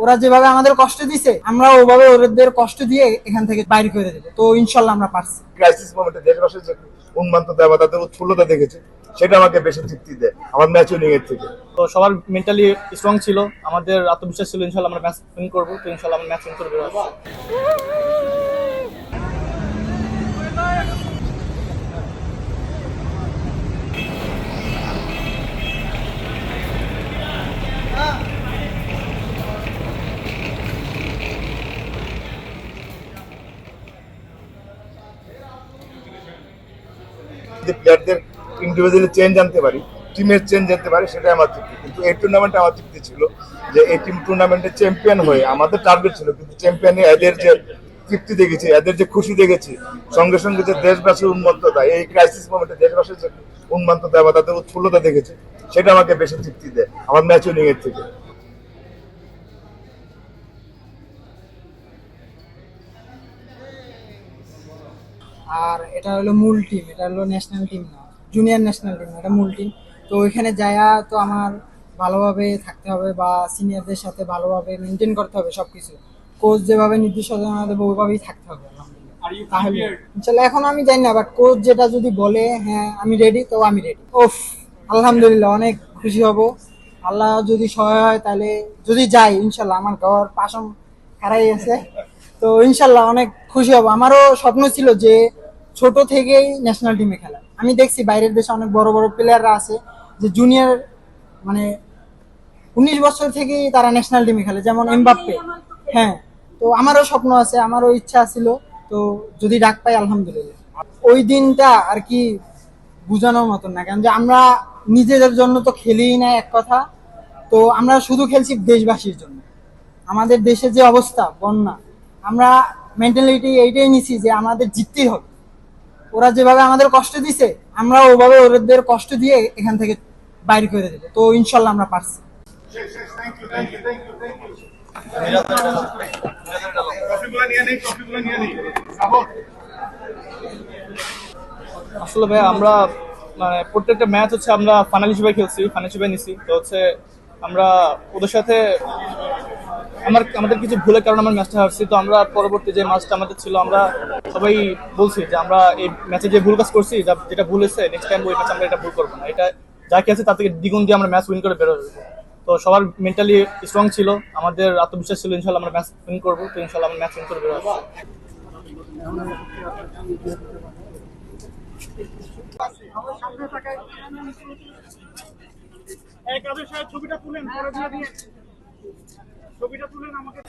ওরা যেভাবে আমাদের কষ্ট দিছে আমরা ওভাবে ওদের কষ্ট দিয়ে এখান থেকে বাইর করে দেবো। তো ইনশাল্লাহ আমরা পারছি। ক্রাইসিস মোমেন্টে দেশবাসীর যে উন্মাদনা বা তাদের উৎফুল্লতা দেখেছে সেটা আমাকে বেশি তৃপ্তি দেয় আমার ম্যাচুরিং এর থেকে। তো সবার মেন্টালি স্ট্রং ছিল, আমাদের আত্মবিশ্বাস ছিল ইনশাল্লাহ আমরা ম্যাচ উইন করবো। তো ইনশাল্লাহ আমরা ম্যাচ উইন করে বেরোবো। যে প্লেয়ারদের ইন্ডিভিজুয়ালি চেঞ্জ আনতে পারি, টিমের চেঞ্জ আনতে পারি, সেটাই আমার তৃপ্তি। কিন্তু এই টুর্নামেন্টে আমার তৃপ্তি ছিল যে এই টিম টুর্নামেন্টে চ্যাম্পিয়ন হয়ে আমাদের টার্গেট ছিল, কিন্তু চ্যাম্পিয়নে এদের যে তৃপ্তি দেখেছি, এদের যে খুশি দেখেছি, সঙ্গে সঙ্গে যে দেশবাসীর উন্মত্ততা, এই ক্রাইসিস মোমেন্টে দেশবাসীর যে উন্মত্ততা বা তাদের উৎফুল্লতা দেখেছি সেটা আমাকে বেশি তৃপ্তি দেয় আমার ম্যাচ উইনিং এর থেকে। আর এটা হলো মূল টিম, এটা হলো ন্যাশনাল টিম না, জুনিয়র ন্যাশনাল টিম, এটা মূল টিম। তো ওইখানে যায়া তো আমার ভালোভাবে থাকতে হবে বা সিনিয়রদের সাথে ভালোভাবে মেনটেন করতে হবে সবকিছু। কোচ যেভাবে নির্দেশনা দেবে ওইভাবেই থাকতে হবে আলহামদুলিল্লাহ। তাহলে ইনশাল্লাহ এখন আমি জানি না, বাট কোচ যেটা যদি বলে হ্যাঁ আমি রেডি, তো আমি রেডি। ওফ, আলহামদুলিল্লাহ অনেক খুশি হব। আল্লাহ যদি সহায় হয় তাহলে যদি যাই ইনশাল্লাহ, আমার ঘর পাশম হারাই আছে, তো ইনশাল্লাহ অনেক খুশি হব। আমারও স্বপ্ন ছিল যে ছোট থেকেই ন্যাশনাল টিমে খেলা। আমি দেখছি বাইরের দেশে অনেক বড় বড় প্লেয়াররা আছে যে জুনিয়র মানে 19 বছর থেকেই তারা ন্যাশনাল টিমে খেলে, যেমন এমবাপ্পে। হ্যাঁ, তো আমারও স্বপ্ন আছে, আমারও ইচ্ছা ছিল। তো যদি ডাক পাই আলহামদুলিল্লাহ। ওই দিনটা আর কি বোঝানোর মতন না, কারণ যে আমরা নিজেদের জন্য তো খেলিই না এক কথা, তো আমরা শুধু খেলছি দেশবাসীর জন্য। আমাদের দেশের যে অবস্থা বন্যা, আমরা মেন্টালিটি এইটাই নিছি যে আমাদের জিততেই হবে। ওরা যেভাবে আমাদের কষ্ট দিছে আমরা ওভাবে ওদের কষ্ট দিয়ে এখান থেকে বাইর করে দেবো। তো ইনশাল্লাহ আমরা পারছি। আসলে ভাই আমরা মানে প্রত্যেকটা ম্যাচ হচ্ছে আমরা ফাইনাল হিসেবে খেলছি, ফাইনাল হিসেবে নিছি। তো হচ্ছে আমরা ওদের সাথে আমাদের কিছু ভুলের কারণে আমরা ম্যাচটা হারছি। তো আমরা পরবর্তী যে ম্যাচটা আমাদের ছিল আমরা সবাই বলছি যে আমরা এই ম্যাচে যে ভুল কাজ করছি, যেটা ভুল হয়েছে নেক্সট টাইম ওই ম্যাচে আমরা এটা ভুল করবো না। এটা যা খেয়েছে তার থেকে দ্বিগুণ দিয়ে আমরা ম্যাচ উইন করে বেরোবো। তো সবার মেন্টালি স্ট্রং ছিল, আমাদের আত্মবিশ্বাস ছিল ইনশাল্লাহ আমরা ম্যাচ উইন করবো। তো ইনশাল্লাহ আমরা ম্যাচ উইন করে বেরোবো। ছবিটা তুলেন, ছবিটা তুলেন আমাকে।